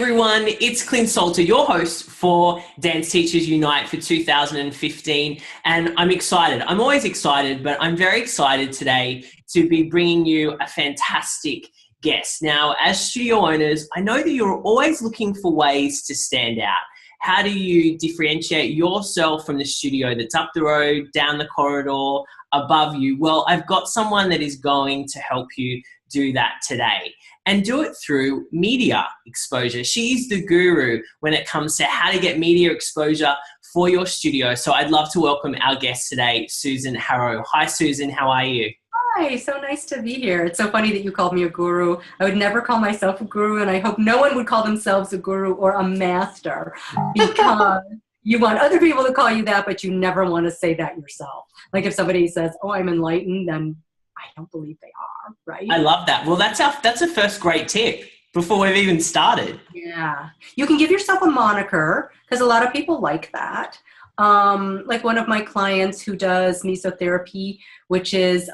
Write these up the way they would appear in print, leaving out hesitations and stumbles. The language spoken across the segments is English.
everyone, it's Clint Salter, your host for Dance Teachers Unite for 2015, and I'm excited. I'm always excited, but I'm very excited today to be bringing you a fantastic guest. Now, as studio owners, I know that you're always looking for ways to stand out. How do you differentiate yourself from the studio that's up the road, down the corridor, above you? Well, I've got someone that is going to help you do that today and do it through media exposure. She's the guru when it comes to how to get media exposure for your studio. So I'd love to welcome our guest today, Susan Harrow. Hi, Susan. How are you? Hi, so nice to be here. It's so funny that you called me a guru. I would never call myself a guru, and I hope no one would call themselves a guru or a master, because you want other people to call you that, but you never want to say that yourself. Like if somebody says, oh, I'm enlightened, then I don't believe they are, right? I love that. Well, that's a first great tip before we've even started. Yeah. You can give yourself a moniker, because a lot of people like that. Like one of my clients who does mesotherapy, which is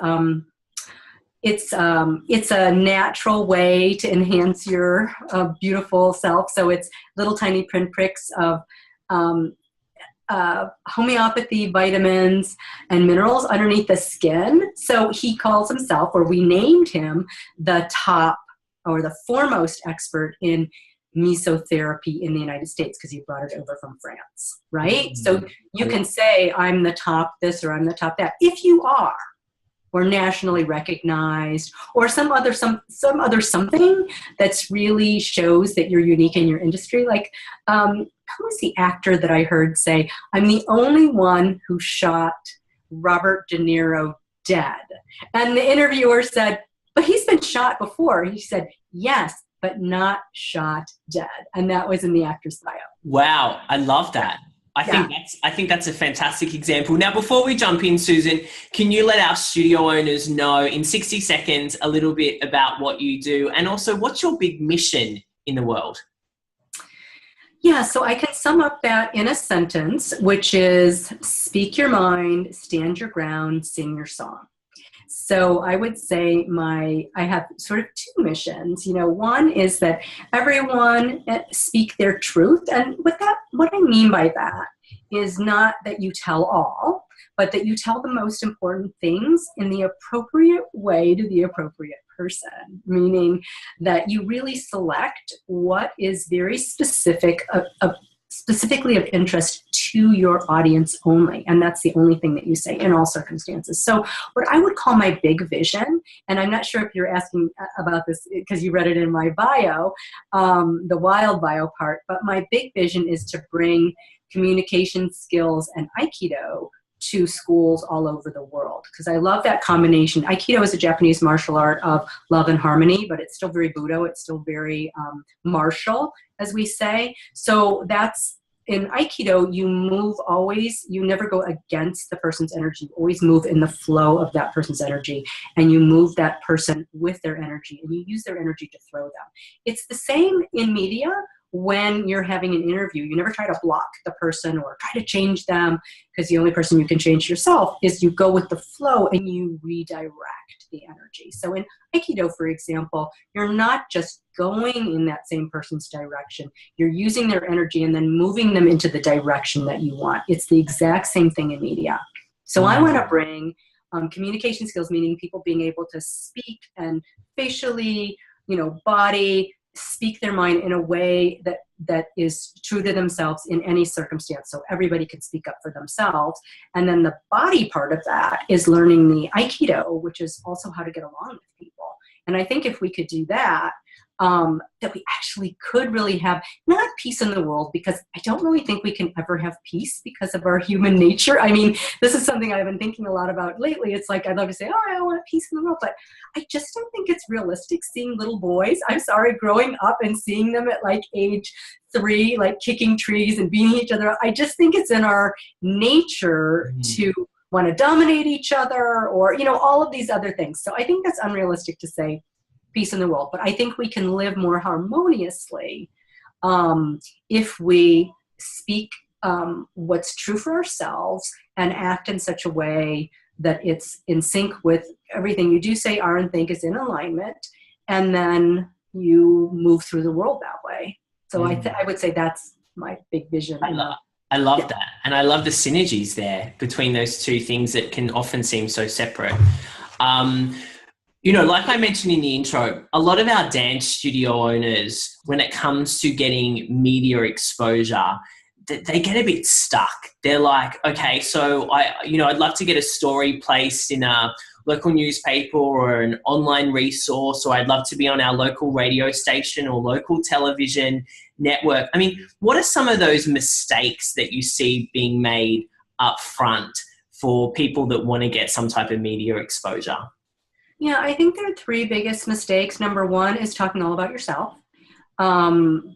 it's a natural way to enhance your beautiful self. So it's little tiny pinpricks of homeopathy, vitamins, and minerals underneath the skin. So he calls himself, or we named him, the top or the foremost expert in mesotherapy in the United States, because he brought it over from France, right? Mm-hmm. So you can say, I'm the top this or I'm the top that, if you are, or nationally recognized, or some other something that's really shows that you're unique in your industry. Like, who was the actor that I heard say, I'm the only one who shot Robert De Niro dead? And the interviewer said, but he's been shot before. He said, yes, but not shot dead. And that was in the actor's bio. Wow, I love that. I think that's a fantastic example. Now, before we jump in, Susan, can you let our studio owners know in 60 seconds a little bit about what you do, and also what's your big mission in the world? Yeah, so I can sum up that in a sentence, which is speak your mind, stand your ground, sing your song. So I would say I have sort of two missions. One is that everyone speak their truth. And what I mean by that is not that you tell all, but that you tell the most important things in the appropriate way to the appropriate person, meaning that you really select what is very specifically of interest to your audience only. And that's the only thing that you say in all circumstances. So what I would call my big vision, and I'm not sure if you're asking about this because you read it in my bio, the wild bio part, but my big vision is to bring communication skills and Aikido to schools all over the world, because I love that combination. Aikido is a Japanese martial art of love and harmony, but it's still very Budo. It's still very martial, as we say. So that's, in Aikido, you never go against the person's energy. You always move in the flow of that person's energy, and you move that person with their energy, and you use their energy to throw them. It's the same in media. When you're having an interview, you never try to block the person or try to change them, because the only person you can change yourself is you go with the flow and you redirect the energy. So in Aikido, for example, you're not just going in that same person's direction. You're using their energy and then moving them into the direction that you want. It's the exact same thing in media. So I want to bring communication skills, meaning people being able to speak and facially, body, speak their mind in a way that is true to themselves in any circumstance. So everybody can speak up for themselves. And then the body part of that is learning the Aikido, which is also how to get along with people. And I think if we could do that, that we actually could really have not peace in the world, because I don't really think we can ever have peace because of our human nature. I mean, this is something I've been thinking a lot about lately. It's like, I'd love to say, oh, I want peace in the world, but I just don't think it's realistic seeing little boys. I'm sorry, growing up and seeing them at like age 3, like kicking trees and beating each other. I just think it's in our nature to want to dominate each other, or, all of these other things. So I think that's unrealistic to say peace in the world, but I think we can live more harmoniously if we speak what's true for ourselves and act in such a way that it's in sync with everything you do, say, are, and think is in alignment, and then you move through the world that way. So I would say that's my big vision. I love that. And I love the synergies there between those two things that can often seem so separate. Like I mentioned in the intro, a lot of our dance studio owners, when it comes to getting media exposure, they get a bit stuck. They're like, okay, so I'd love to get a story placed in a local newspaper or an online resource, or I'd love to be on our local radio station or local television network. I mean, what are some of those mistakes that you see being made up front for people that want to get some type of media exposure? Yeah, I think there are three biggest mistakes. Number one is talking all about yourself,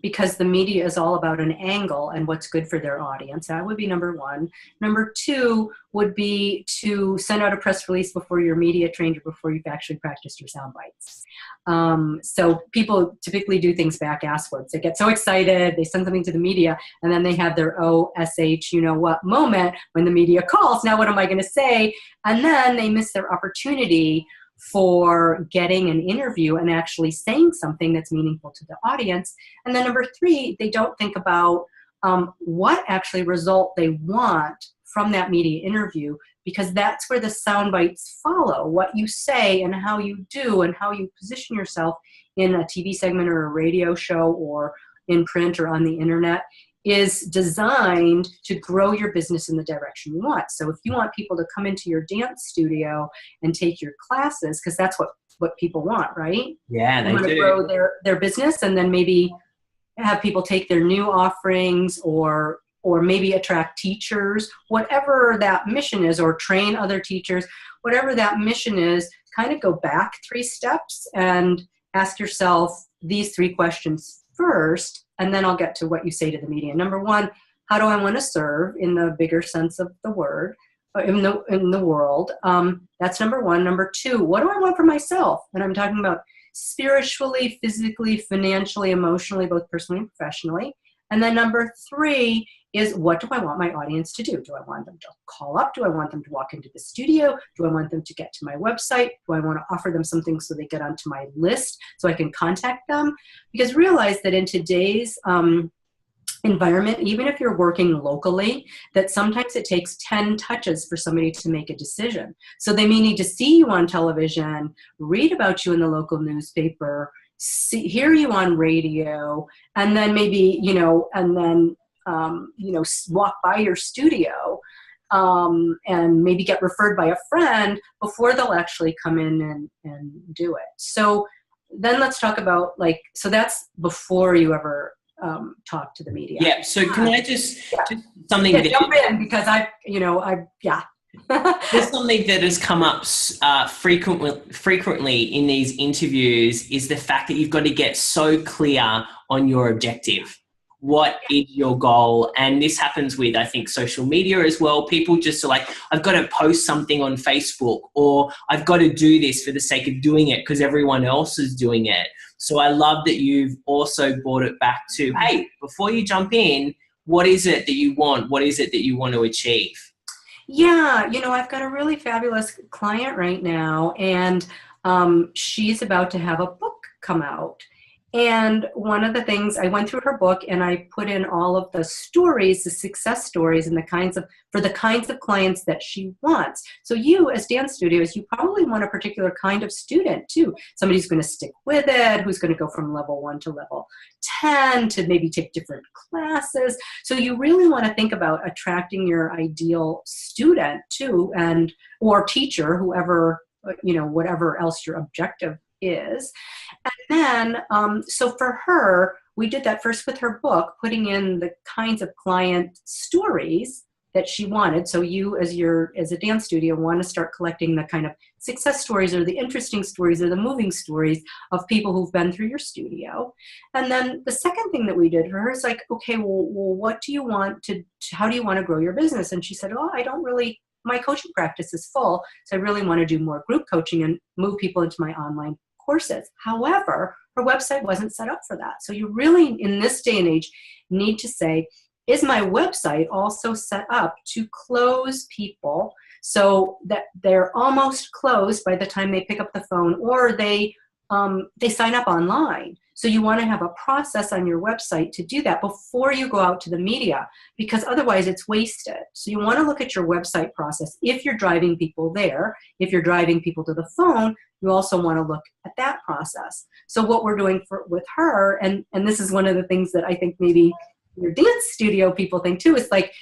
because the media is all about an angle and what's good for their audience. That would be number one. Number two would be to send out a press release before you're media trained or before you've actually practiced your sound bites. So people typically do things back-asswards. They get so excited, they send something to the media, and then they have their OSH, you-know-what moment when the media calls. Now what am I going to say? And then they miss their opportunity for getting an interview and actually saying something that's meaningful to the audience. And then number three, they don't think about what actually result they want from that media interview, because that's where the sound bites follow. What you say and how you do and how you position yourself in a TV segment or a radio show or in print or on the internet is designed to grow your business in the direction you want. So if you want people to come into your dance studio and take your classes, because that's what people want, right? Yeah, they want to grow their business, and then maybe have people take their new offerings, or maybe attract teachers, whatever that mission is, or train other teachers, whatever that mission is, kind of go back 3 steps and ask yourself these 3 questions first. And then I'll get to what you say to the media. Number one, how do I want to serve in the bigger sense of the word, in the world? That's number one. Number two, what do I want for myself? And I'm talking about spiritually, physically, financially, emotionally, both personally and professionally. And then number three is, what do I want my audience to do? Do I want them to call up? Do I want them to walk into the studio? Do I want them to get to my website? Do I want to offer them something so they get onto my list so I can contact them? Because realize that in today's environment, even if you're working locally, that sometimes it takes 10 touches for somebody to make a decision. So they may need to see you on television, read about you in the local newspaper, hear you on radio, and then maybe, walk by your studio and maybe get referred by a friend before they'll actually come in and do it. So then let's talk about so that's before you ever talk to the media. Yeah. So can I just something that jump in, because there's something that has come up frequently in these interviews is the fact that you've got to get so clear on your objective. What is your goal? And this happens with, I think, social media as well. People just are like, I've got to post something on Facebook, or I've got to do this for the sake of doing it because everyone else is doing it. So I love that you've also brought it back to, hey, before you jump in, what is it that you want? What is it that you want to achieve? Yeah, I've got a really fabulous client right now, and she's about to have a book come out. And one of the things, I went through her book and I put in all of the stories, the success stories, and for the kinds of clients that she wants. So you, as dance studios, you probably want a particular kind of student too. Somebody who's going to stick with it, who's going to go from level 1 to level 10 to maybe take different classes. So you really want to think about attracting your ideal student too, or teacher, whoever, whatever else your objective is. And then, so for her, we did that first with her book, putting in the kinds of client stories that she wanted. So you, as a dance studio, want to start collecting the kind of success stories or the interesting stories or the moving stories of people who've been through your studio. And then the second thing that we did for her is okay, well, what do you want how do you want to grow your business? And she said, my coaching practice is full, so I really want to do more group coaching and move people into my online courses. However, her website wasn't set up for that. So you really, in this day and age, need to say, is my website also set up to close people so that they're almost closed by the time they pick up the phone or they sign up online? So you want to have a process on your website to do that before you go out to the media, because otherwise it's wasted. So you want to look at your website process. If you're driving people there, if you're driving people to the phone, you also want to look at that process. So what we're doing with her, and this is one of the things that I think maybe your dance studio people think too, is like,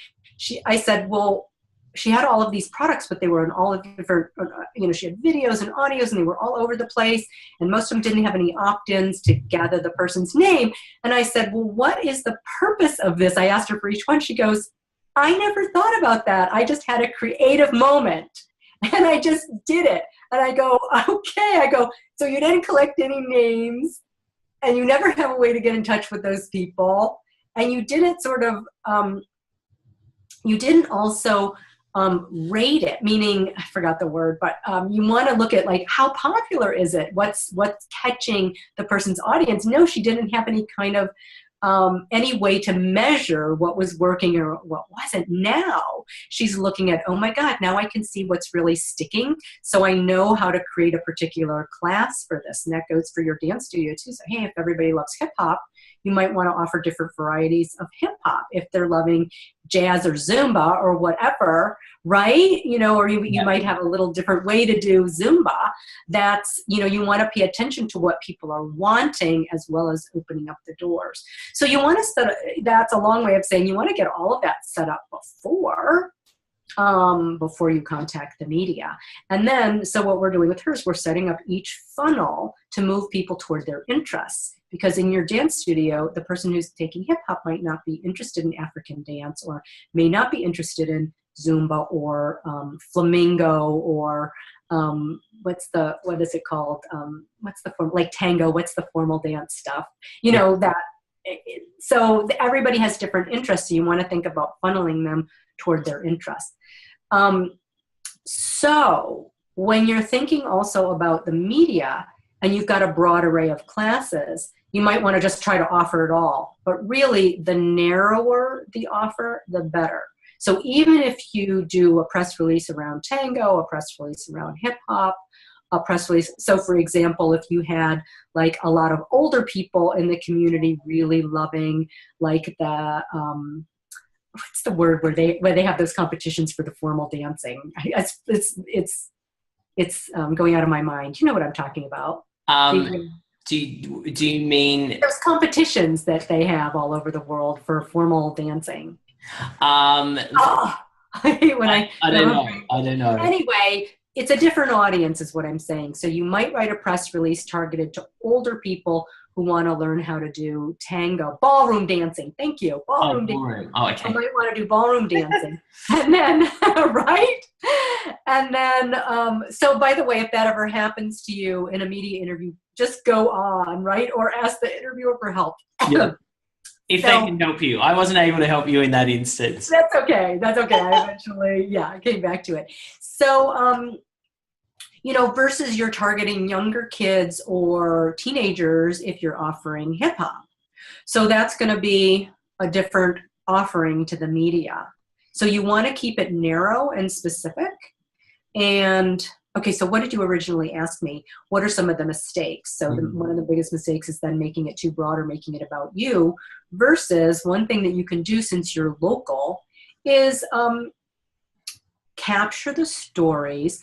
I said, well, she had all of these products, but they were in all of different, she had videos and audios, and they were all over the place. And most of them didn't have any opt-ins to gather the person's name. And I said, well, what is the purpose of this? I asked her for each one. She goes, I never thought about that. I just had a creative moment and I just did it. And I go, okay. I go, so you didn't collect any names and you never have a way to get in touch with those people. And you didn't sort of, you didn't also rate it, meaning, I forgot the word, but you want to look at like, how popular is it? What's catching the person's audience? No, she didn't have any kind of any way to measure what was working or what wasn't. Now she's looking at, oh my God, now I can see what's really sticking. So I know how to create a particular class for this. And that goes for your dance studio too. So, hey, if everybody loves hip hop, you might want to offer different varieties of hip hop. If they're loving jazz or Zumba or whatever, right? Or you might have a little different way to do Zumba. That's, you want to pay attention to what people are wanting as well as opening up the doors. So you want to that's a long way of saying you want to get all of that set up before you contact the media. And then, so what we're doing with her is we're setting up each funnel to move people toward their interests. Because in your dance studio, the person who's taking hip hop might not be interested in African dance, or may not be interested in Zumba or flamingo, or what is it called? What's the form, like tango? What's the formal dance stuff? That. So everybody has different interests. So you want to think about funneling them toward their interests. So when you're thinking also about the media, and you've got a broad array of classes, you might want to just try to offer it all. But really, the narrower the offer, the better. So even if you do a press release around tango, a press release around hip hop, a press release. So for example, if you had like a lot of older people in the community really loving like the, what's the word where they have those competitions for the formal dancing? It's going out of my mind. You know what I'm talking about. Do you mean those competitions that they have all over the world for formal dancing? I don't know. Anyway, it's a different audience is what I'm saying. So you might write a press release targeted to older people who want to learn how to do tango, ballroom dancing. Thank you. Ballroom dancing. Oh, okay. You might want to do ballroom dancing. And then, right? And then, so by the way, if that ever happens to you in a media interview, just go on, right? Or ask the interviewer for help. Yeah. If they can help you. I wasn't able to help you in that instance. That's okay. I eventually, I came back to it. So, versus you're targeting younger kids or teenagers if you're offering hip hop. So that's going to be a different offering to the media. So you want to keep it narrow and specific. And okay, so what did you originally ask me? What are some of the mistakes? So one of the biggest mistakes is then making it too broad or making it about you, versus one thing that you can do since you're local is capture the stories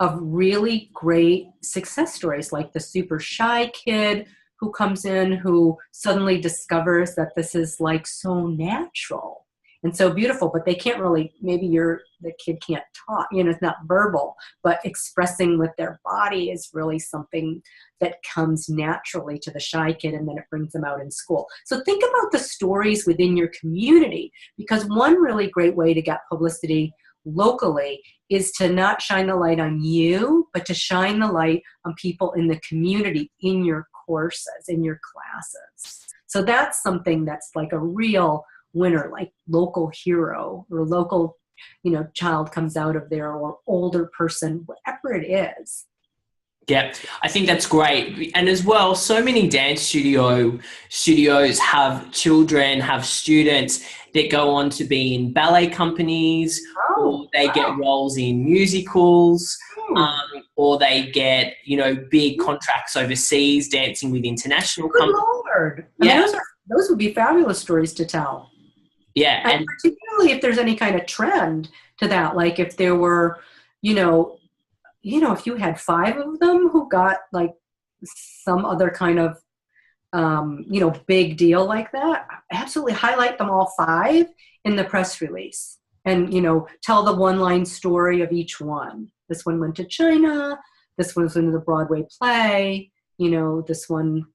of really great success stories, like the super shy kid who comes in who suddenly discovers that this is like so natural and so beautiful, but they can't really, maybe the kid can't talk, it's not verbal, but expressing with their body is really something that comes naturally to the shy kid, and then it brings them out in school. So think about the stories within your community, because one really great way to get publicity locally is to not shine the light on you, but to shine the light on people in the community, in your courses, in your classes. So that's something that's like a real winner, like local hero or local, child comes out of there, or older person, whatever it is. Yeah, I think that's great. And as well, so many dance studios have children, have students that go on to be in ballet companies, or they get roles in musicals, or they get, big contracts overseas dancing with international companies. absurd. I mean, those would be fabulous stories to tell. Yeah. And particularly if there's any kind of trend to that, like if there were, if you had 5 of them who got like some other kind of, big deal like that, absolutely highlight them all 5 in the press release and, tell the one-line story of each one. This one went to China. This one's into the Broadway play, this one,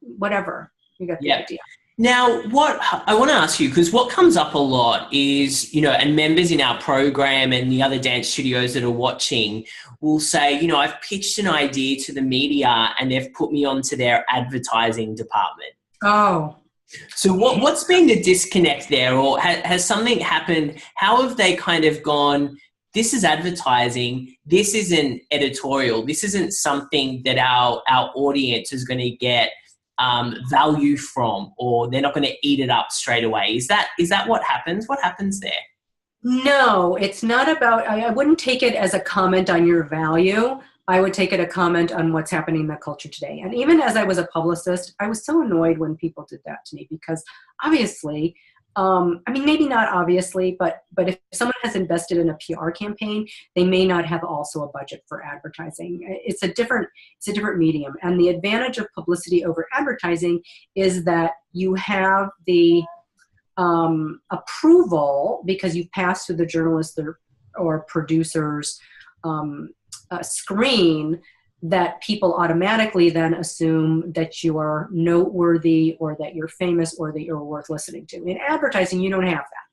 whatever. You got the idea. Now, what I want to ask you, because what comes up a lot is, and members in our program and the other dance studios that are watching will say, I've pitched an idea to the media and they've put me onto their advertising department. Oh. So what's been the disconnect there, or has something happened? How have they kind of gone, this is advertising, this isn't editorial, this isn't something that our audience is going to get value from, or they're not going to eat it up straight away? Is that what happens? What happens there? No, it's not about, I wouldn't take it as a comment on your value. I would take it a comment on what's happening in the culture today. And even as I was a publicist, I was so annoyed when people did that to me, because obviously, maybe not obviously, but if someone has invested in a PR campaign, they may not have also a budget for advertising. It's a different medium. And the advantage of publicity over advertising is that you have the approval, because you've passed through the journalist or producer's screen, that people automatically then assume that you are noteworthy or that you're famous or that you're worth listening to. In advertising, you don't have that.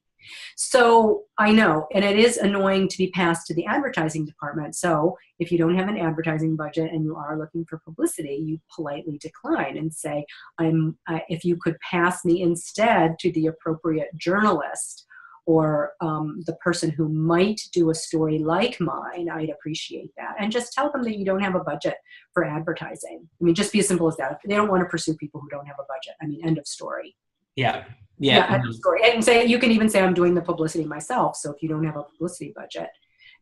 So I know, and it is annoying to be passed to the advertising department. So if you don't have an advertising budget and you are looking for publicity, you politely decline and say, if you could pass me instead to the appropriate journalist or the person who might do a story like mine, I'd appreciate that. And just tell them that you don't have a budget for advertising. Just be as simple as that. They don't want to pursue people who don't have a budget. End of story. Yeah. End of story. And you can even say, I'm doing the publicity myself. So if you don't have a publicity budget,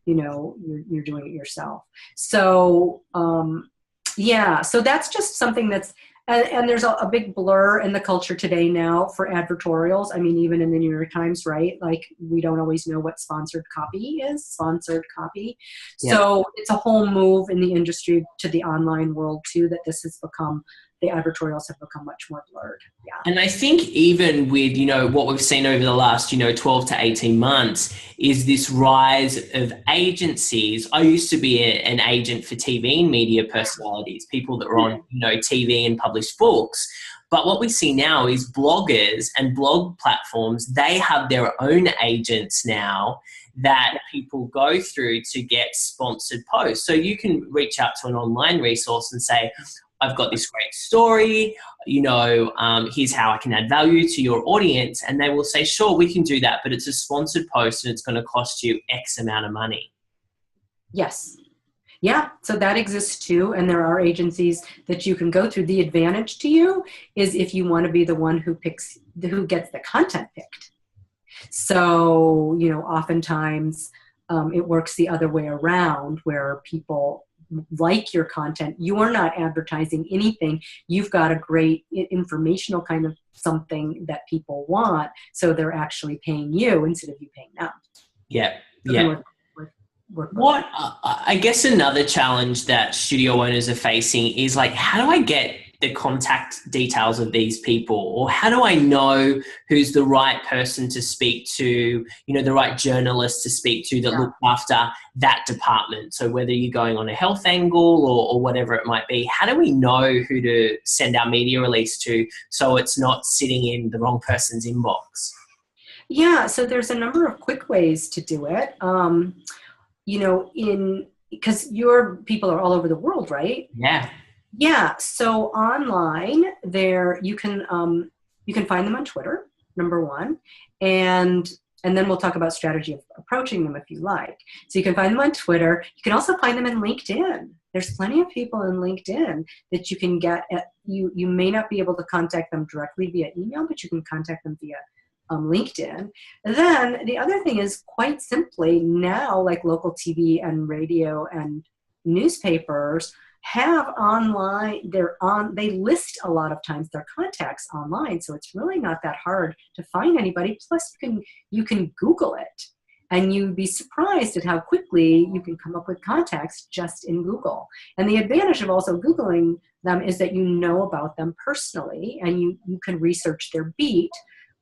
you're doing it yourself. So, so that's just something that's, and there's a big blur in the culture today now for advertorials. Even in the New York Times, right? Like, we don't always know what sponsored copy is. Yeah. So it's a whole move in the industry to the online world too, that this has become, the advertorials have become much more blurred. Yeah. And I think even with, what we've seen over the last, 12 to 18 months is this rise of agencies. I used to be an agent for TV and media personalities, people that were on, TV and published books. But what we see now is bloggers and blog platforms, they have their own agents now that people go through to get sponsored posts. So you can reach out to an online resource and say, I've got this great story, here's how I can add value to your audience. And they will say, sure, we can do that, but it's a sponsored post and it's going to cost you X amount of money. Yes. Yeah, so that exists too. And there are agencies that you can go through. The advantage to you is if you want to be the one who gets the content picked. So, oftentimes it works the other way around, where people like your content. You are not advertising anything. You've got a great informational kind of something that people want. So they're actually paying you instead of you paying them. Yeah. Yeah. What I guess another challenge that studio owners are facing is like, how do I get the contact details of these people, or how do I know who's the right person to speak to, the right journalist to speak to that look after that department? So whether you're going on a health angle or whatever it might be, how do we know who to send our media release to so it's not sitting in the wrong person's inbox? Yeah, so there's a number of quick ways to do it. Because your people are all over the world, right? Yeah. Yeah. So online there, you can find them on Twitter, number one. And then we'll talk about strategy of approaching them if you like. So you can find them on Twitter. You can also find them in LinkedIn. There's plenty of people in LinkedIn that you can get at, you may not be able to contact them directly via email, but you can contact them via LinkedIn. And then the other thing is, quite simply, now like local TV and radio and newspapers have they list a lot of times their contacts online. So it's really not that hard to find anybody. Plus you can Google it, and you'd be surprised at how quickly you can come up with contacts just in Google. And the advantage of also Googling them is that you know about them personally, and you can research their beat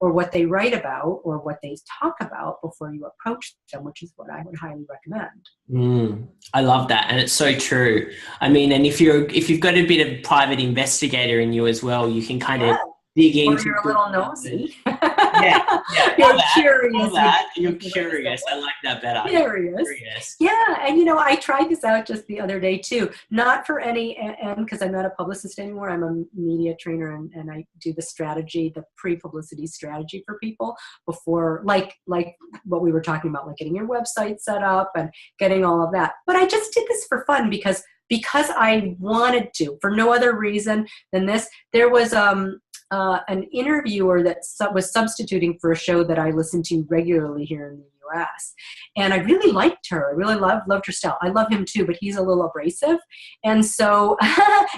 or what they write about or what they talk about before you approach them, which is what I would highly recommend. I love that. And it's so true. I mean, and if you've got a bit of private investigator in you as well, you can kind of dig into. Or you're a little nosy. Yeah. You're curious. You're curious. I like that better. Curious. Yeah, and I tried this out just the other day too. Not for any end, because I'm not a publicist anymore. I'm a media trainer, and I do the pre-publicity strategy for people before, like what we were talking about, like getting your website set up and getting all of that. But I just did this for fun because I wanted to, for no other reason than this. There was an interviewer that was substituting for a show that I listen to regularly here in the U.S. And I really liked her. I really loved her style. I love him too, but he's a little abrasive. And so,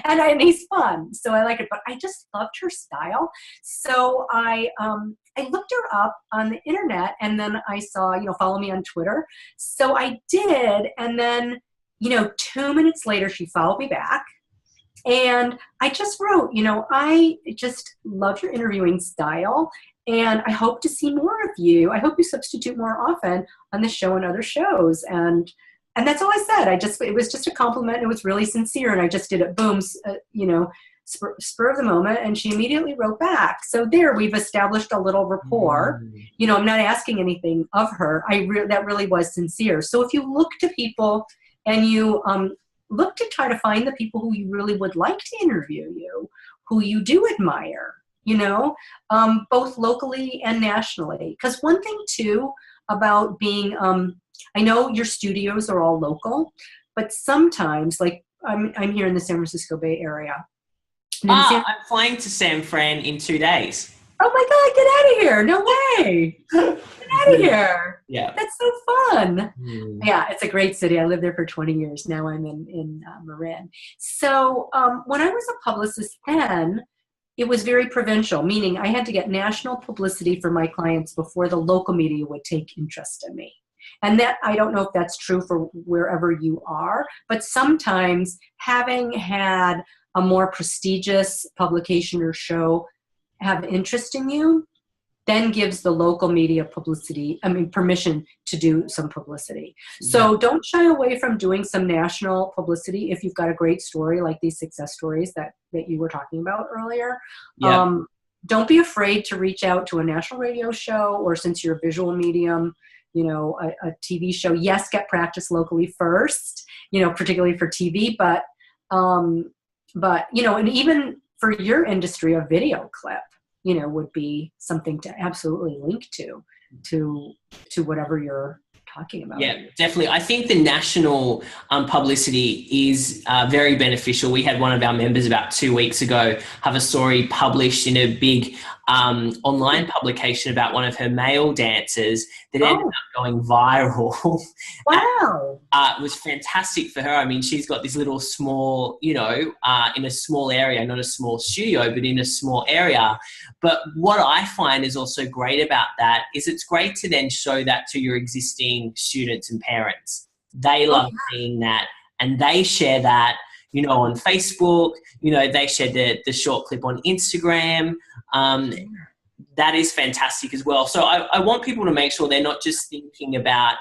and he's fun. So I like it, but I just loved her style. So I looked her up on the internet, and then I saw, follow me on Twitter. So I did. And then, 2 minutes later, she followed me back. And I just wrote, I just love your interviewing style, and I hope to see more of you. I hope you substitute more often on the show and other shows. And that's all I said. It was just a compliment. It was really sincere. And I just did it, boom, spur of the moment. And she immediately wrote back. So there, we've established a little rapport. I'm not asking anything of her. That really was sincere. So if you look to people and you, look to try to find the people who you really would like to interview you, who you do admire, both locally and nationally. Because one thing too about being, I know your studios are all local, but sometimes, like I'm here in the San Francisco Bay Area. I'm flying to San Fran in 2 days. Oh my God, get out of here. No way. Get out of here. Yeah. That's so fun. Yeah, it's a great city. I lived there for 20 years. Now I'm in Marin. So when I was a publicist then, it was very provincial, meaning I had to get national publicity for my clients before the local media would take interest in me. And that, I don't know if that's true for wherever you are, but sometimes having had a more prestigious publication or show have interest in you, then gives the local media permission to do some publicity. So don't shy away from doing some national publicity if you've got a great story like these success stories that you were talking about earlier. Don't be afraid to reach out to a national radio show, or since you're a visual medium, a TV show. Yes, get practice locally first, particularly for TV, but and even for your industry, a video clip, would be something to absolutely link to whatever you're talking about. Yeah, definitely. I think the national publicity is very beneficial. We had one of our members about 2 weeks ago have a story published in a big online publication about one of her male dancers that ended up going viral. Wow. It was fantastic for her. I mean, she's got this little small, in a small area, not a small studio, but in a small area. But what I find is also great about that is it's great to then show that to your existing students and parents. They love seeing that, and they share that, on Facebook, they share the short clip on Instagram. That is fantastic as well. So I want people to make sure they're not just thinking about,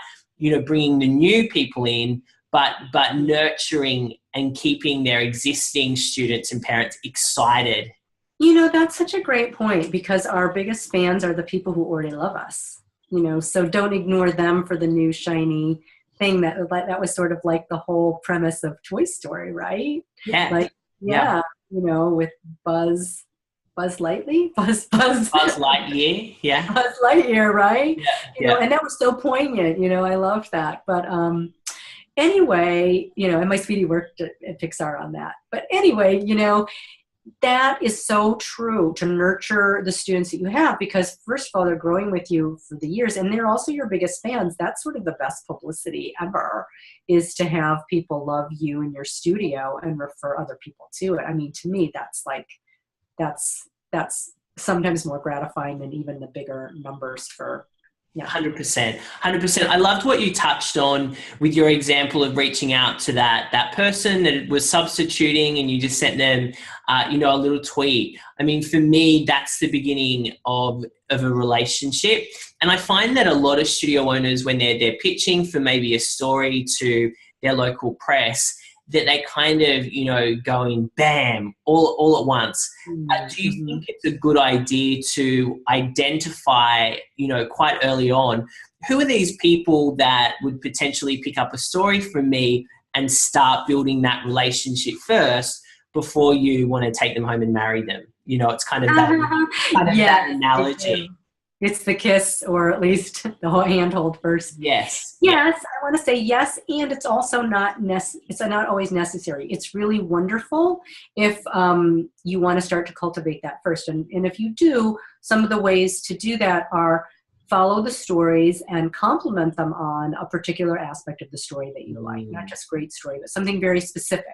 bringing the new people in, but nurturing and keeping their existing students and parents excited. That's such a great point, because our biggest fans are the people who already love us, so don't ignore them for the new shiny thing that was sort of like the whole premise of Toy Story, right? Yeah. With Buzz Lightyear, yeah. Buzz Lightyear, right? Yeah. And that was so poignant, I loved that. But anyway, and my sweetie worked at Pixar on that. But anyway, that is so true, to nurture the students that you have, because first of all, they're growing with you for the years, and they're also your biggest fans. That's sort of the best publicity ever, is to have people love you in your studio and refer other people to it. I mean, to me, that's sometimes more gratifying than even the bigger numbers for. Yeah. 100%. 100%. I loved what you touched on with your example of reaching out to that person that was substituting, and you just sent them, a little tweet. I mean, for me, that's the beginning of a relationship. And I find that a lot of studio owners, when they're pitching for maybe a story to their local press, that they kind of, going bam, all at once. Do you think it's a good idea to identify, quite early on, who are these people that would potentially pick up a story from me, and start building that relationship first before you want to take them home and marry them? It's kind of that analogy. It's the kiss, or at least the whole handhold first. Yes. Yes, I want to say yes, and it's also not always necessary. It's really wonderful if you want to start to cultivate that first. And if you do, some of the ways to do that are follow the stories and compliment them on a particular aspect of the story that you like. Not just great story, but something very specific.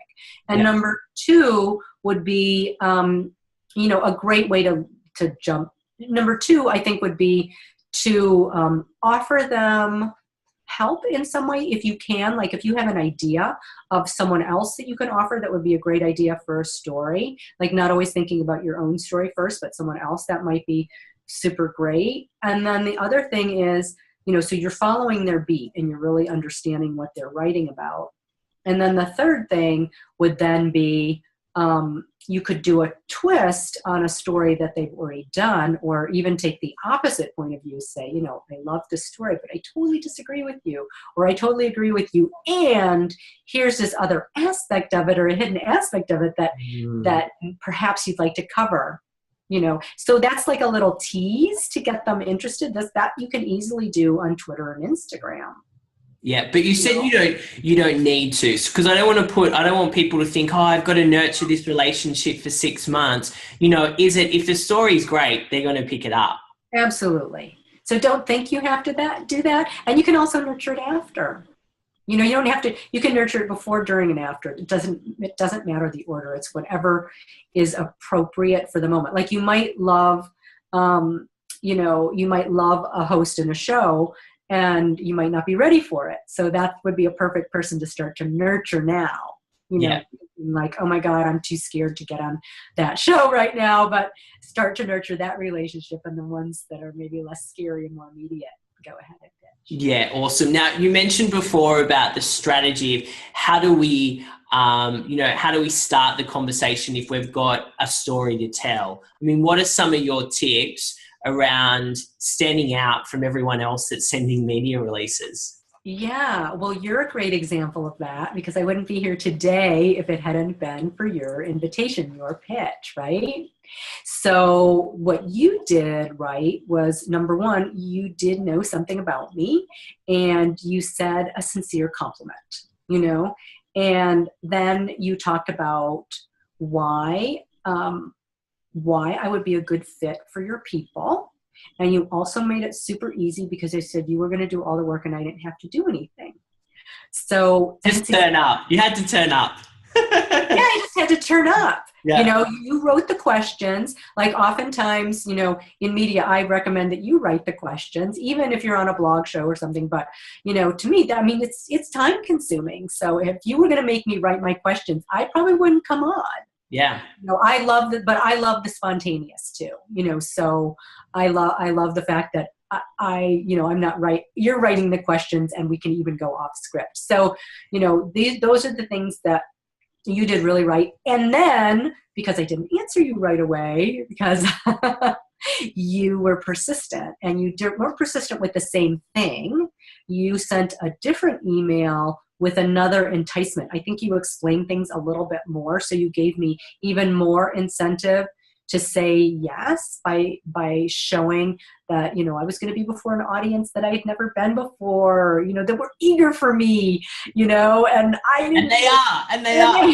And number two would be, a great way to jump. Number two, I think, would be to offer them help in some way if you can. Like if you have an idea of someone else that you can offer that would be a great idea for a story, like not always thinking about your own story first, but someone else, that might be super great. And then the other thing is, so you're following their beat and you're really understanding what they're writing about. And then the third thing would then be, you could do a twist on a story that they've already done, or even take the opposite point of view, say, I love this story, but I totally disagree with you, or I totally agree with you, and here's this other aspect of it, or a hidden aspect of it that perhaps you'd like to cover. So that's like a little tease to get them interested. That you can easily do on Twitter and Instagram. Yeah, but you said you don't need to, because I don't want people to think, I've got to nurture this relationship for 6 months. If the story's great, they're going to pick it up. Absolutely. So don't think you have to do that. And you can also nurture it after. You don't have to, you can nurture it before, during, and after. It doesn't matter the order. It's whatever is appropriate for the moment. Like you might love, you might love a host in a show, and you might not be ready for it. So that would be a perfect person to start to nurture now. Like, oh my God, I'm too scared to get on that show right now, but start to nurture that relationship, and the ones that are maybe less scary and more immediate, go ahead and pitch. Yeah, awesome. Now, you mentioned before about the strategy of how do we start the conversation if we've got a story to tell? I mean, what are some of your tips around standing out from everyone else that's sending media releases? Yeah, well, you're a great example of that, because I wouldn't be here today if it hadn't been for your invitation, your pitch, right? So what you did right was, number one, you did know something about me, and you said a sincere compliment, and then you talked about why I would be a good fit for your people. And you also made it super easy, because they said you were going to do all the work and I didn't have to do anything. So just turn up. You had to turn up. Yeah, I just had to turn up. Yeah. You wrote the questions. Like oftentimes, in media, I recommend that you write the questions, even if you're on a blog show or something. But, to me, it's time consuming. So if you were going to make me write my questions, I probably wouldn't come on. Yeah. I love but I love the spontaneous too, so I love the fact that I'm not right. You're writing the questions and we can even go off script. So, those are the things that you did really right. And then, because I didn't answer you right away, because you were persistent, and you weren't persistent with the same thing, you sent a different email with another enticement. I think you explained things a little bit more, so you gave me even more incentive to say yes by showing that, you know, I was going to be before an audience that I had never been before, you know, that were eager for me, you know, and I didn't. And they are.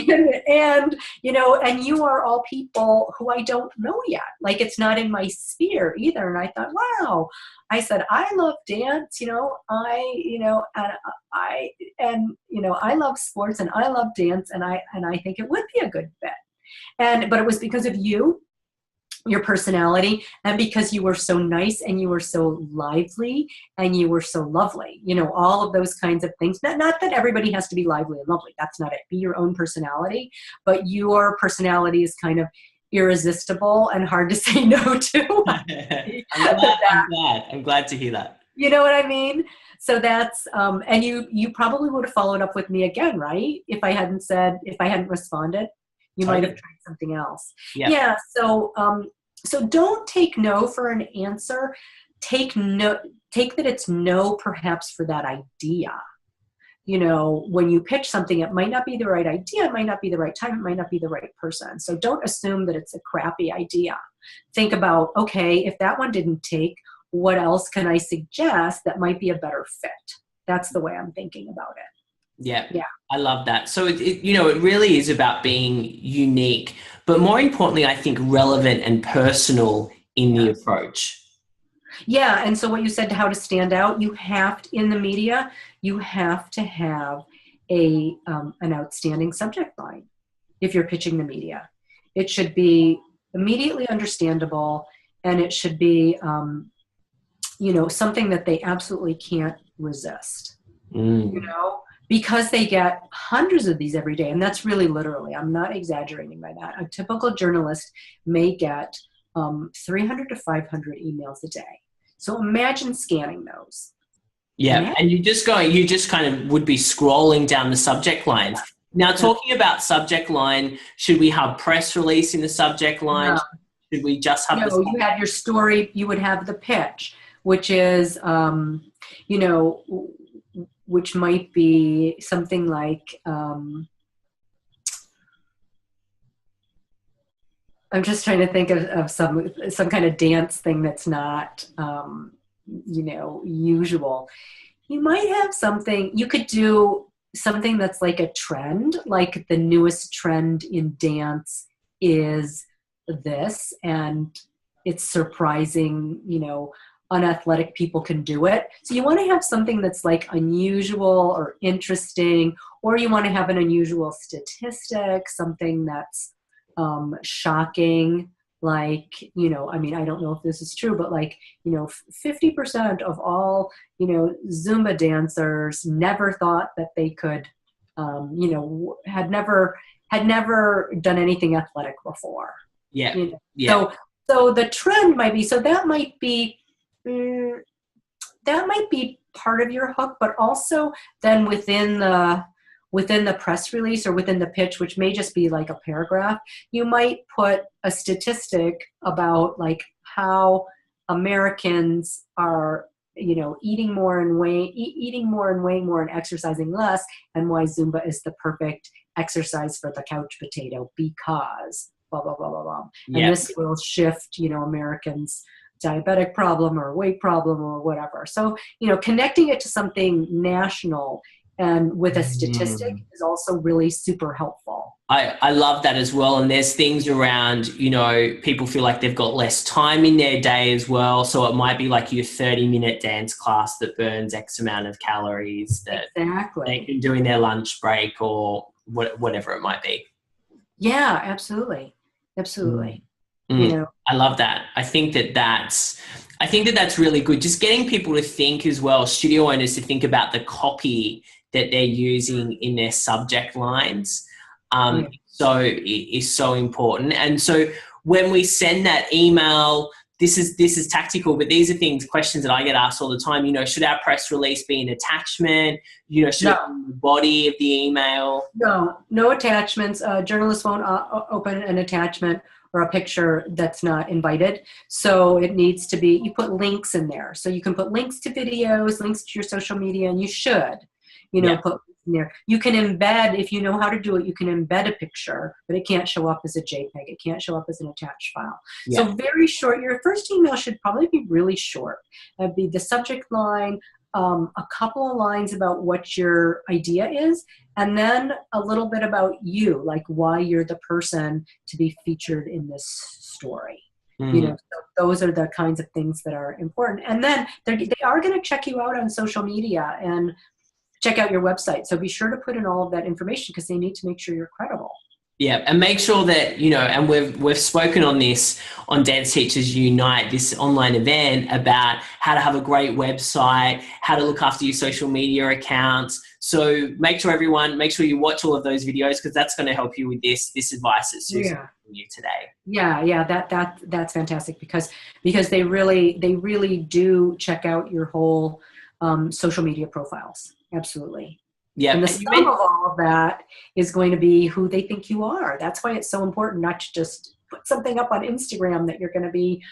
And, you know, and you are all people who I don't know yet. Like, it's not in my sphere either. And I thought, wow, I said, I love dance, you know, you know, I love sports and I love dance. And I think it would be a good fit. But it was because of you, your personality, and because you were so nice and you were so lively and you were so lovely, you know, all of those kinds of things. Not that everybody has to be lively and lovely. That's not it. Be your own personality, but your personality is kind of irresistible and hard to say no to. I'm glad to hear that. You know what I mean? So that's, and you probably would have followed up with me again, right? If I hadn't responded, you might have tried something else. Yeah. So don't take no for an answer. Take that it's no perhaps for that idea. You know, when you pitch something, it might not be the right idea. It might not be the right time. It might not be the right person. So don't assume that it's a crappy idea. Think about, okay, if that one didn't take, what else can I suggest that might be a better fit? That's the way I'm thinking about it. Yeah. I love that. So it really is about being unique, but more importantly, I think relevant and personal in the approach. Yeah. And so what you said, how to stand out, in the media, you have to have an outstanding subject line. If you're pitching the media, it should be immediately understandable, and it should be, something that they absolutely can't resist, you know, because they get hundreds of these every day. And that's really literally, I'm not exaggerating by that. A typical journalist may get 300 to 500 emails a day. So imagine scanning those. Yeah. And you just kind of would be scrolling down the subject lines. Now, talking about subject line, should we have press release in the subject line? No. Should we just have you have your story, you would have the pitch, which is, which might be something like, I'm just trying to think of some kind of dance thing that's not, usual. You might have something, you could do something that's like a trend, like the newest trend in dance is this, and it's surprising, unathletic people can do it. So you want to have something that's like unusual or interesting, or you want to have an unusual statistic, something that's shocking, like, I don't know if this is true, but 50% of all, Zumba dancers never thought that they could, had never done anything athletic before. Yeah. So the trend might be, so that might be part of your hook, but also then within the press release or within the pitch, which may just be like a paragraph, you might put a statistic about like how Americans are, eating more and weighing more and exercising less, and why Zumba is the perfect exercise for the couch potato because blah, blah, blah, blah, blah. And this will shift, Americans' diabetic problem or weight problem or whatever. So, connecting it to something national and with a statistic is also really super helpful. I love that as well. And there's things around, people feel like they've got less time in their day as well. So it might be like your 30-minute dance class that burns X amount of calories that they can do in their lunch break or whatever it might be. Yeah, absolutely. Absolutely. I love that. I think that that's really good. Just getting people to think as well, studio owners to think about the copy that they're using in their subject lines. So it is so important. And so when we send that email, this is tactical, but these are questions that I get asked all the time. Should our press release be an attachment? Should it be the body of the email? No attachments. Journalists won't open an attachment or a picture that's not invited. So it needs to be, you put links in there. So you can put links to videos, links to your social media, and you should, put there. You can embed, if you know how to do it, you can embed a picture, but it can't show up as a JPEG. It can't show up as an attached file. Yeah. So very short. Your first email should probably be really short. It'd be the subject line, a couple of lines about what your idea is, and then a little bit about you, like why you're the person to be featured in this story. You know, so those are the kinds of things that are important. And then they are going to check you out on social media and check out your website. So be sure to put in all of that information because they need to make sure you're credible. Yeah, and make sure that, you know, and we've spoken on this on Dance Teachers Unite, this online event, about how to have a great website, how to look after your social media accounts. So make sure you watch all of those videos because that's going to help you with this advice that Susan gave you today. Yeah, that's fantastic because they really do check out your whole social media profiles. Absolutely. Yeah. And the sum of all of that is going to be who they think you are. That's why it's so important not to just put something up on Instagram that you're going to be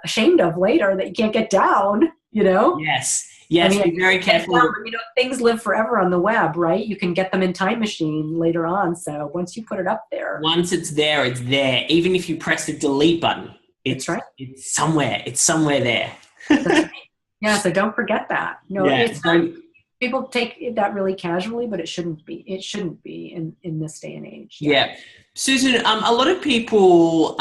ashamed of later that you can't get down, you know? Yes. I mean, be very careful. You know, things live forever on the web, right? You can get them in time machine later on. So once you put it up there. Once it's there, it's there. Even if you press the delete button, it's somewhere. It's somewhere there. That's right. Yeah, so don't forget that. No, people take that really casually, but it shouldn't be. It shouldn't be in this day and age. Yeah. Susan, a lot of people,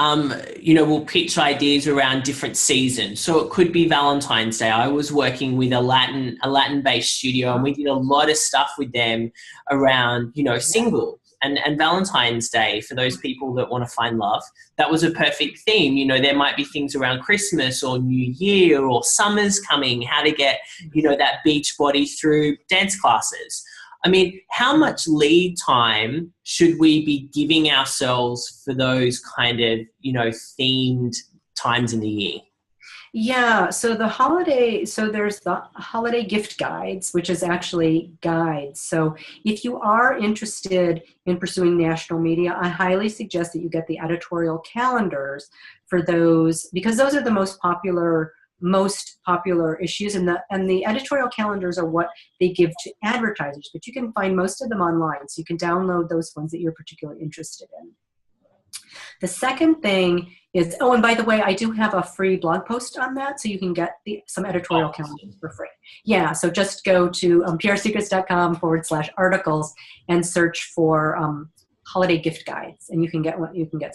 you know, will pitch ideas around different seasons. So it could be Valentine's Day. I was working with a Latin-based studio, and we did a lot of stuff with them around, you know, singles and Valentine's Day for those people that want to find love. That was a perfect theme. You know, there might be things around Christmas or New Year or summer's coming, how to get, you know, that beach body through dance classes. I mean, how much lead time should we be giving ourselves for those kind of, you know, themed times in the year? Yeah, so there's the holiday gift guides, which is actually guides. So if you are interested in pursuing national media, I highly suggest that you get the editorial calendars for those, because those are the most popular issues, and the editorial calendars are what they give to advertisers, but you can find most of them online, so you can download those ones that you're particularly interested in. The second thing is, and by the way, I do have a free blog post on that, so you can get some editorial calendars for free. Yeah, so just go to prsecrets.com/articles and search for holiday gift guides, and you can get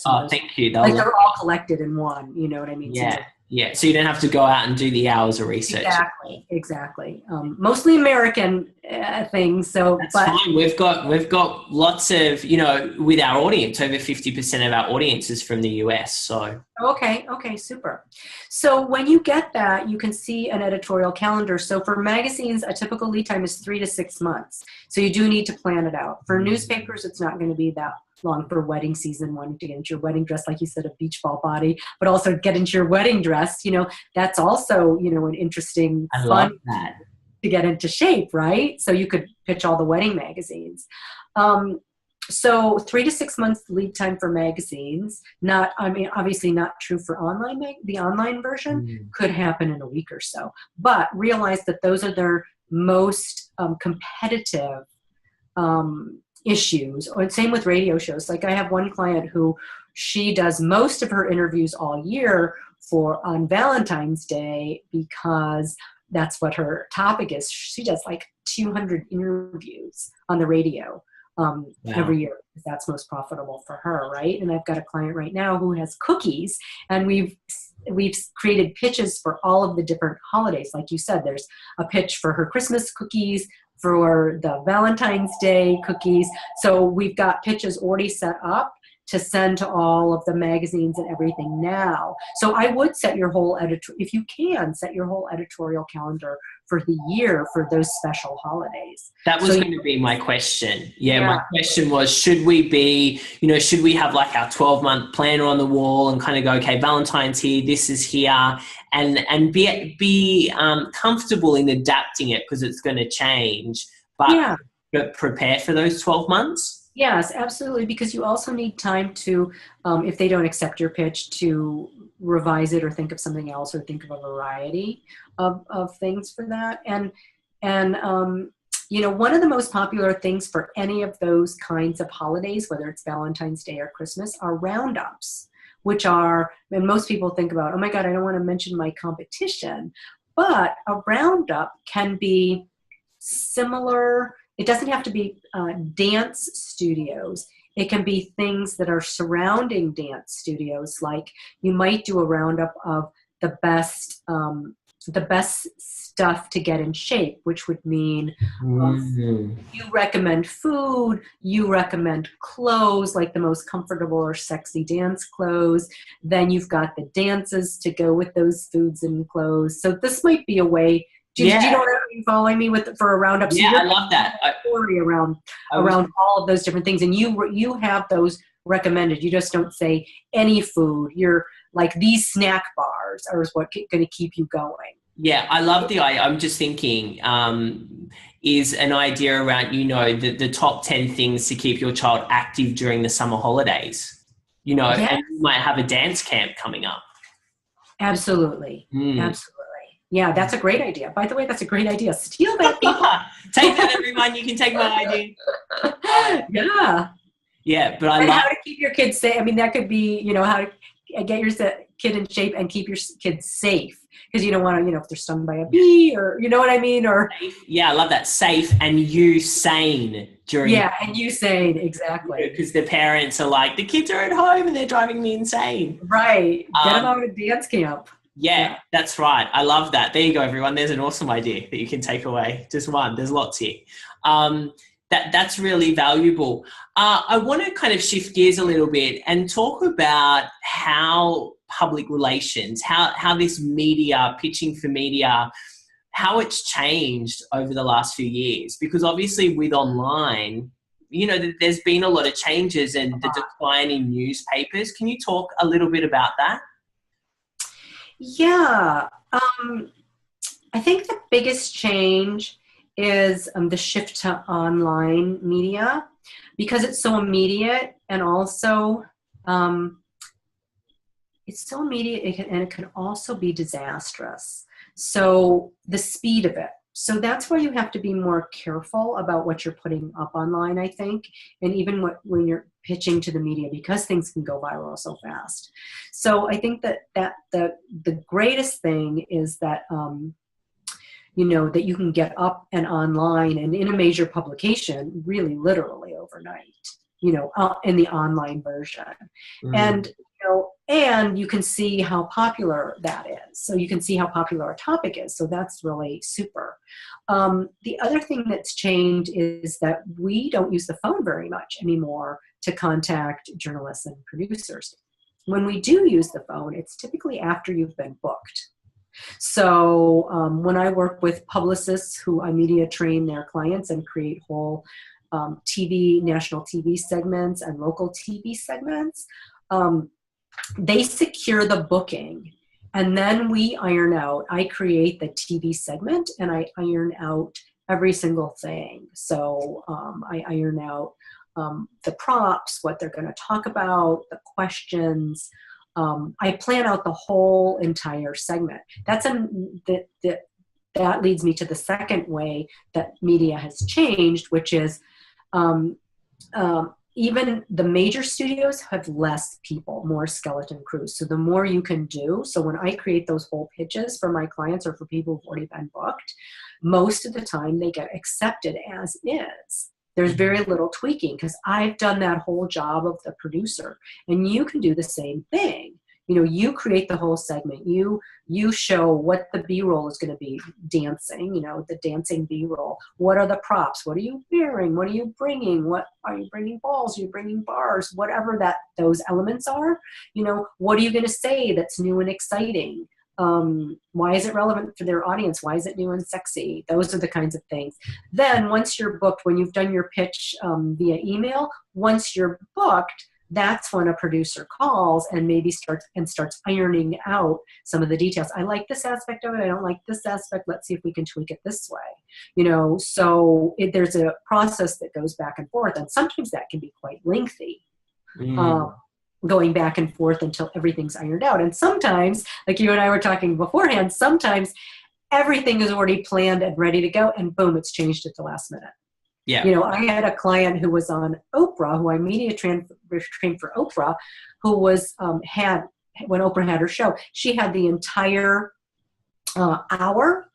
some. Oh, thank you. Like they're all collected in one, you know what I mean? Yeah. Yeah, so you don't have to go out and do the hours of research. Exactly. Mostly American things. So that's fine. We've got lots of, you know, with our audience, over 50% of our audience is from the US. So okay, super. So when you get that, you can see an editorial calendar. So for magazines, a typical lead time is 3 to 6 months. So you do need to plan it out. For newspapers, it's not going to be that long. For wedding season, wanting to get into your wedding dress, like you said, a beach ball body, but also get into your wedding dress, you know, that's also, you know, an interesting fun to get into shape, right? So you could pitch all the wedding magazines. So 3 to 6 months lead time for magazines. Obviously not true for the online version. Could happen in a week or so, but realize that those are their most competitive issues. Or same with radio shows. Like I have one client who she does most of her interviews all year on Valentine's Day because that's what her topic is. She does like 200 interviews on the radio every year. That's most profitable for her, right? And I've got a client right now who has cookies, and we've created pitches for all of the different holidays. Like you said, there's a pitch for her Christmas cookies, for the Valentine's Day cookies. So we've got pitches already set up to send to all of the magazines and everything now. So I would set your whole if you can, set your whole editorial calendar for the year for those special holidays. That was going to be my question. Yeah, my question was, should we have like our 12-month planner on the wall and kind of go, okay, Valentine's here, this is here, and be comfortable in adapting it because it's going to change, but prepare for those 12 months? Yes, absolutely, because you also need time to, if they don't accept your pitch, to revise it or think of something else or think of a variety of things for that. And one of the most popular things for any of those kinds of holidays, whether it's Valentine's Day or Christmas, are roundups, which are, and most people think about, oh my God, I don't want to mention my competition, but a roundup can be similar. It doesn't have to be dance studios. It can be things that are surrounding dance studios. Like you might do a roundup of the best stuff to get in shape, which would mean you recommend food, you recommend clothes, like the most comfortable or sexy dance clothes. Then you've got the dances to go with those foods and clothes. So this might be a way. Do you know what I'm following me with for a roundup? So I love that. Story around all of those different things, and you have those recommended. You just don't say any food. You're like, these snack bars are what going to keep you going. Yeah, I love the idea. I'm just thinking, is an idea around, the top 10 things to keep your child active during the summer holidays, Yes. And you might have a dance camp coming up. Absolutely. Absolutely. Yeah, that's a great idea. By the way, that's a great idea. Steal that, people. Take that, everyone. You can take my idea. Yeah. Yeah, but how to keep your kids safe. I mean, that could be, how to get your kid in shape and keep your kids safe. Because you don't want to, if they're stung by a bee or, you know what I mean? Or yeah, I love that. Safe and you sane during. Yeah, and you sane, exactly. Because the parents are like, the kids are at home and they're driving me insane. Right. Get them out of dance camp. Yeah, that's right. I love that. There you go, everyone. There's an awesome idea that you can take away. Just one. There's lots here. That's really valuable. I want to kind of shift gears a little bit and talk about how public relations, how this media, pitching for media, how it's changed over the last few years. Because obviously with online, there's been a lot of changes and the decline in newspapers. Can you talk a little bit about that? Yeah. I think the biggest change is the shift to online media, because it's so immediate, and also it's so immediate, and it can also be disastrous. So the speed of it. So that's why you have to be more careful about what you're putting up online, I think, and even when you're pitching to the media, because things can go viral so fast. So I think that the greatest thing is that that you can get up and online and in a major publication really literally overnight, in the online version. And and you can see how popular that is. So you can see how popular a topic is. So that's really super. The other thing that's changed is that we don't use the phone very much anymore to contact journalists and producers. When we do use the phone, it's typically after you've been booked. So when I work with publicists who I media train their clients and create whole national TV segments and local TV segments, they secure the booking, and then we iron out. I create the TV segment and I iron out every single thing. So I iron out the props, what they're going to talk about, the questions. I plan out the whole entire segment. That leads me to the second way that media has changed, which is even the major studios have less people, more skeleton crews. So the more you can do. So when I create those whole pitches for my clients or for people who've already been booked, most of the time they get accepted as is. There's very little tweaking because I've done that whole job of the producer, and you can do the same thing. You create the whole segment. You show what the B-roll is going to be, dancing, the dancing B-roll. What are the props? What are you wearing? What are you bringing? What are you bringing? Balls? Are you bringing bars? Whatever those elements are, what are you going to say that's new and exciting? Why is it relevant for their audience? Why is it new and sexy? Those are the kinds of things. Then once you're booked, when you've done your pitch via email, once you're booked, that's when a producer calls and maybe starts ironing out some of the details. I like this aspect of it. I don't like this aspect. Let's see if we can tweak it this way. So there's a process that goes back and forth, and sometimes that can be quite lengthy. Going back and forth until everything's ironed out. And sometimes, like you and I were talking beforehand, sometimes everything is already planned and ready to go, and boom, it's changed at the last minute. Yeah. You know, I had a client who was on Oprah, who I media trained for Oprah, who was when Oprah had her show, she had the entire hour.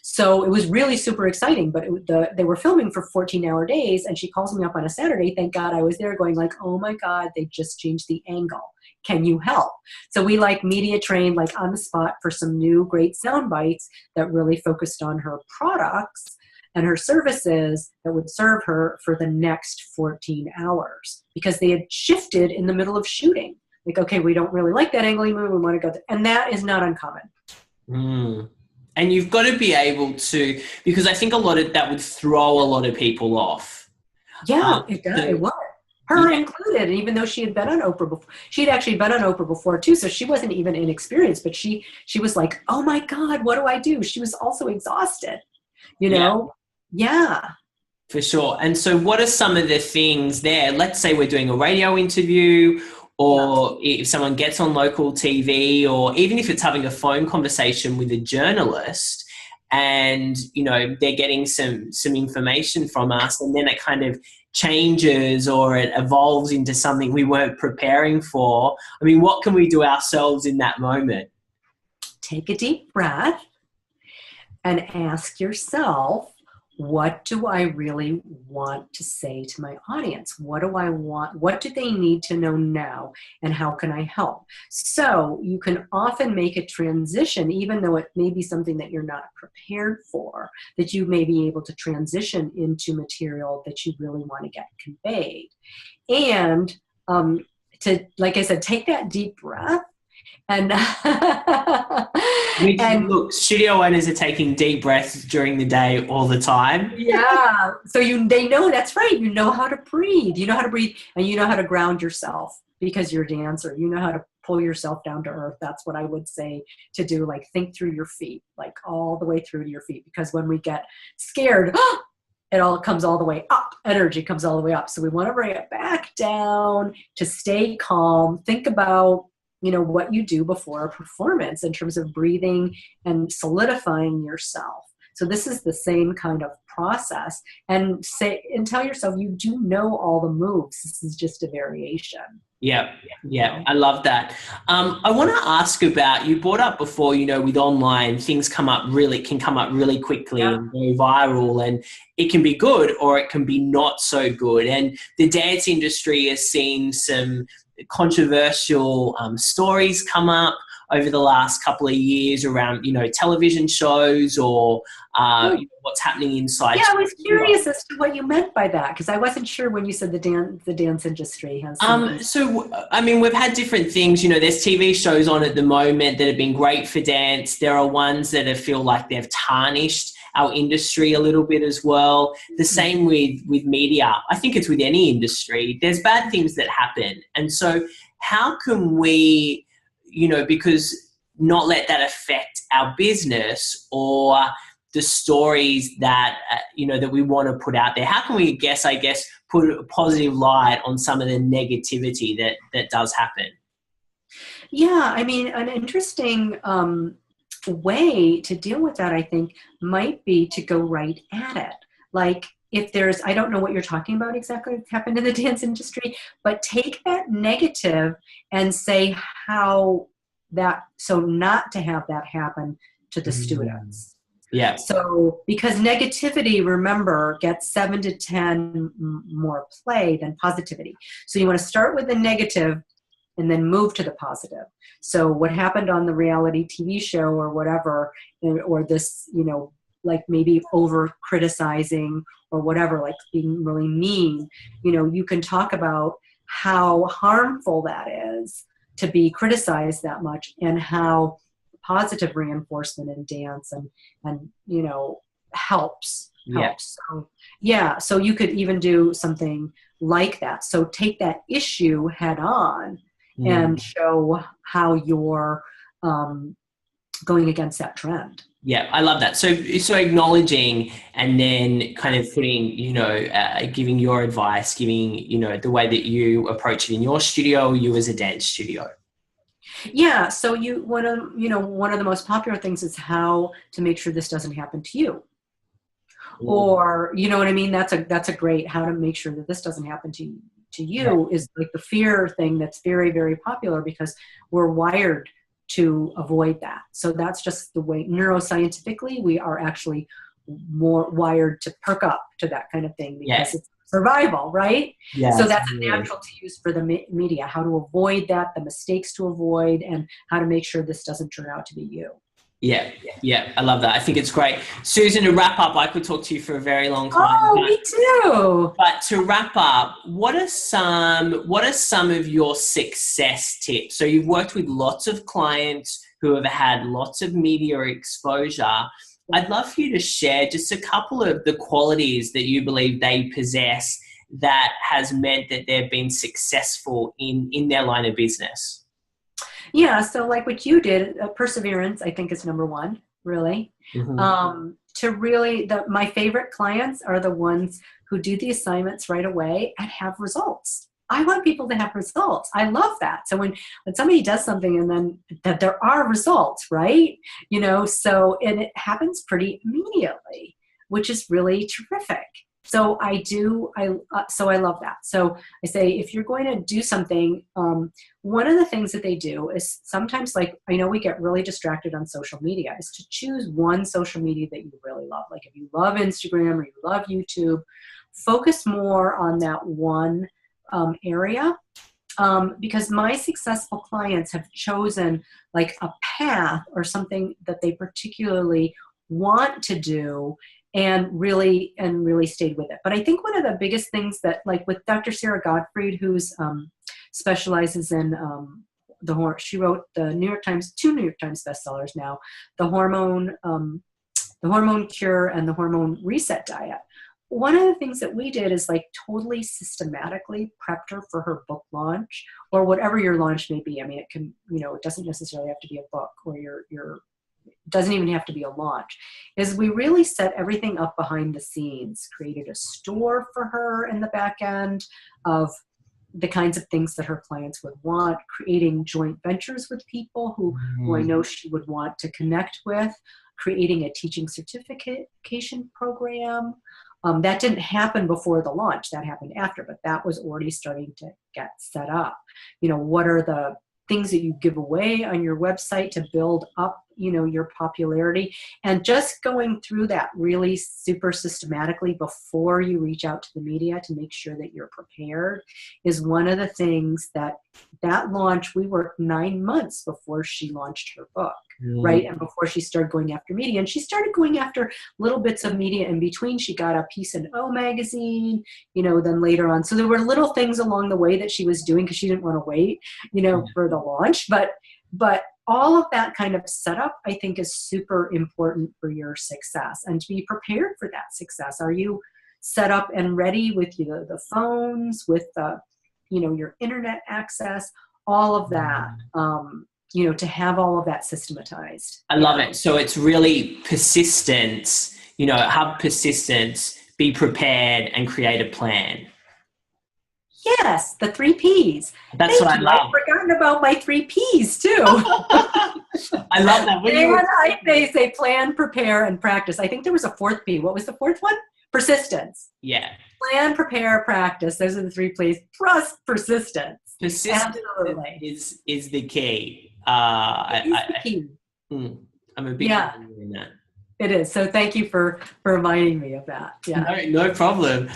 So it was really super exciting, but they were filming for 14-hour days, and she calls me up on a Saturday. Thank God I was there, going like, oh my God, they just changed the angle. Can you help? So we media trained on the spot for some new great sound bites that really focused on her products and her services that would serve her for the next 14 hours, because they had shifted in the middle of shooting. Like, okay, we don't really like that angle anymore. We want to go there. And that is not uncommon. Mm. And you've got to be able to, because I think a lot of that would throw a lot of people off. Yeah, it does. It would. Her included, even though she had been on Oprah before. She'd actually been on Oprah before too, so she wasn't even inexperienced, but she was like, oh my God, what do I do? She was also exhausted, you know? Yeah. For sure. And so what are some of the things there? Let's say we're doing a radio interview, or if someone gets on local TV, or even if it's having a phone conversation with a journalist, and, you know, they're getting some information from us, and then it kind of changes or it evolves into something we weren't preparing for. I mean, what can we do ourselves in that moment? Take a deep breath and ask yourself, what do I really want to say to my audience? What do I want? What do they need to know now? And how can I help? So you can often make a transition, even though it may be something that you're not prepared for, that you may be able to transition into material that you really want to get conveyed. And to, like I said, take that deep breath. And look, studio owners are taking deep breaths during the day all the time. Yeah. So they know, that's right. You know how to breathe. You know how to breathe, and you know how to ground yourself because you're a dancer. You know how to pull yourself down to earth. That's what I would say to do. Like, think through your feet, like all the way through to your feet. Because when we get scared, it all comes all the way up. Energy comes all the way up. So we want to bring it back down to stay calm. Think about, you know, what you do before a performance in terms of breathing and solidifying yourself. So this is the same kind of process, and tell yourself you do know all the moves. This is just a variation. Yeah. I love that. I want to ask about, you brought up before, you know, with online, things can come up really quickly and go viral, and it can be good or it can be not so good. And the dance industry has seen some controversial stories come up over the last couple of years around, you know, television shows or you know, what's happening inside. Yeah, I was curious as to what you meant by that, because I wasn't sure when you said the dance industry has. So, I mean, we've had different things. You know, there's TV shows on at the moment that have been great for dance. There are ones that I feel like they've tarnished our industry a little bit as well. The same with media. I think it's with any industry. There's bad things that happen. And so how can we, you know, because not let that affect our business or the stories that, you know, that we want to put out there? How can we, I guess, put a positive light on some of the negativity that does happen? Yeah, I mean, an interesting way to deal with that, I think, might be to go right at it. Like, if there's, I don't know what you're talking about exactly what happened in the dance industry, but take that negative and say how that, so not to have that happen to the students. Yeah. So, because negativity, remember, gets 7 to 10 more play than positivity. So you want to start with the negative and then move to the positive. So what happened on the reality TV show or whatever, or this, you know, like maybe over criticizing or whatever, like being really mean, you know, you can talk about how harmful that is to be criticized that much, and how positive reinforcement in dance and you know, helps. So, yeah, so you could even do something like that. So take that issue head on and show how you're going against that trend. Yeah, I love that. So acknowledging and then kind of putting, you know, giving your advice, giving, you know, the way that you approach it in your studio, you as a dance studio. Yeah. So one of the most popular things is how to make sure this doesn't happen to you. Or, you know what I mean? That's a great how to make sure that this doesn't happen to Yeah. you is like the fear thing that's very, very popular because we're wired to avoid that. So that's just the way neuroscientifically we are actually more wired to perk up to that kind of thing Yeah. because it's survival, right? Yeah. So that's a Totally. natural to use for the media, how to avoid that, the mistakes to avoid, and how to make sure this doesn't turn out to be you. Yeah, yeah, I love that. I think it's great. Susan, to wrap up, I could talk to you for a very long time. Oh, me too. But to wrap up, what are some of your success tips? So you've worked with lots of clients who have had lots of media exposure. I'd love for you to share just a couple of the qualities that you believe they possess that has meant that they've been successful in their line of business. Yeah, so like what you did, perseverance, I think is number one, really. Mm-hmm. To really, my favorite clients are the ones who do the assignments right away and have results. I want people to have results. I love that. So when somebody does something and then that there are results, right? And it happens pretty immediately, which is really terrific. So I love that. So I say, if you're going to do something, one of the things that they do is sometimes, like, I know we get really distracted on social media, is to choose one social media that you really love. Like if you love Instagram or you love YouTube, focus more on that one area. Because my successful clients have chosen like a path or something that they particularly want to do and really stayed with it. But I think one of the biggest things that, like with Dr. Sarah Gottfried, who's specializes in she wrote the two New York Times bestsellers now, the hormone cure and the hormone reset diet. One of the things that we did is like totally systematically prepped her for her book launch or whatever your launch may be. I mean, it can, it doesn't necessarily have to be a book or it doesn't even have to be a launch, is we really set everything up behind the scenes, created a store for her in the back end of the kinds of things that her clients would want, creating joint ventures with people who I know she would want to connect with, creating a teaching certification program. That didn't happen before the launch. That happened after, but that was already starting to get set up. What are the things that you give away on your website to build up, your popularity, and just going through that really super systematically before you reach out to the media to make sure that you're prepared is one of the things that launch, we worked 9 months before she launched her book, right? And before she started going after media, and she started going after little bits of media in between. She got a piece in O magazine, then later on. So there were little things along the way that she was doing because she didn't want to wait, for the launch. But all of that kind of setup, I think, is super important for your success and to be prepared for that success. Are you set up and ready with the phones, with your internet access, all of that, to have all of that systematized? I love it. So it's really persistence, have persistence, be prepared, and create a plan. Yes, the 3 Ps. That's what I love. I've forgotten about my 3 Ps too. I love that. They say plan, prepare, and practice. I think there was a 4th P. What was the 4th one? Persistence. Yeah. Plan, prepare, practice. Those are the 3 Ps. Plus persistence. Persistence is the key. The key. I'm a big fan in that. It is. So thank you for reminding me of that. Yeah. No problem.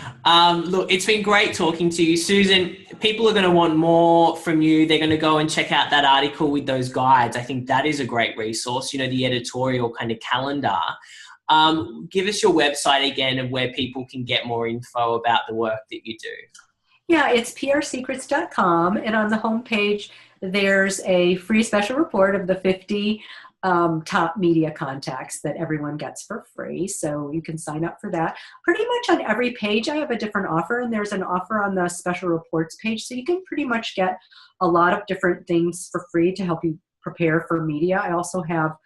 Look, it's been great talking to you, Susan. People are going to want more from you. They're going to go and check out that article with those guides. I think that is a great resource, the editorial kind of calendar. Give us your website again of where people can get more info about the work that you do. Yeah, it's prsecrets.com. And on the homepage, there's a free special report of the 50 top media contacts that everyone gets for free. So you can sign up for that. Pretty much on every page, I have a different offer, and there's an offer on the special reports page. So you can pretty much get a lot of different things for free to help you prepare for media. I also have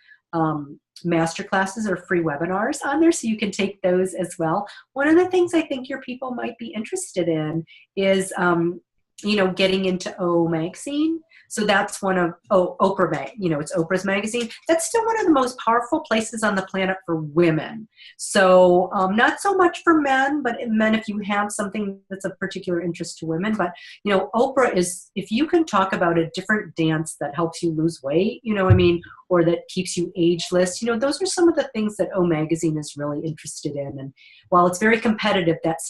master classes or free webinars on there, so you can take those as well. One of the things I think your people might be interested in is getting into O magazine. So that's one of Oprah, it's Oprah's magazine. That's still one of the most powerful places on the planet for women. So not so much for men, but men, if you have something that's of particular interest to women. But, Oprah is, if you can talk about a different dance that helps you lose weight, or that keeps you ageless, those are some of the things that O magazine is really interested in. And while it's very competitive, that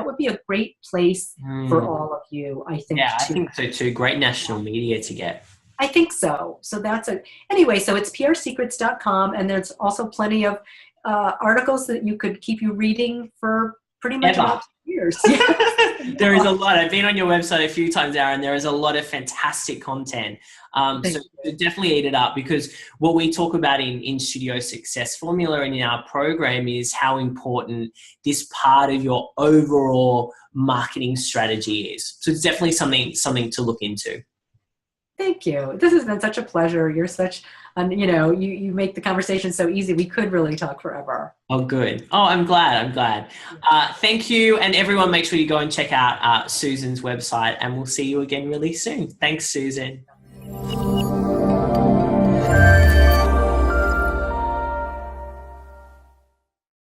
would be a great place for all of you, I think. Yeah, I think so too. Great national media to get. I think so. So anyway, so it's prsecrets.com, and there's also plenty of articles that you could keep you reading for pretty much about 2 years. There is a lot. I've been on your website a few times, Aaron. There is a lot of fantastic content. So definitely eat it up, because what we talk about in Studio Success Formula and in our program is how important this part of your overall marketing strategy is. So it's definitely something to look into. Thank you. This has been such a pleasure. You're such, you make the conversation so easy. We could really talk forever. Oh, good. Oh, I'm glad. Thank you. And everyone, make sure you go and check out Susan's website, and we'll see you again really soon. Thanks, Susan.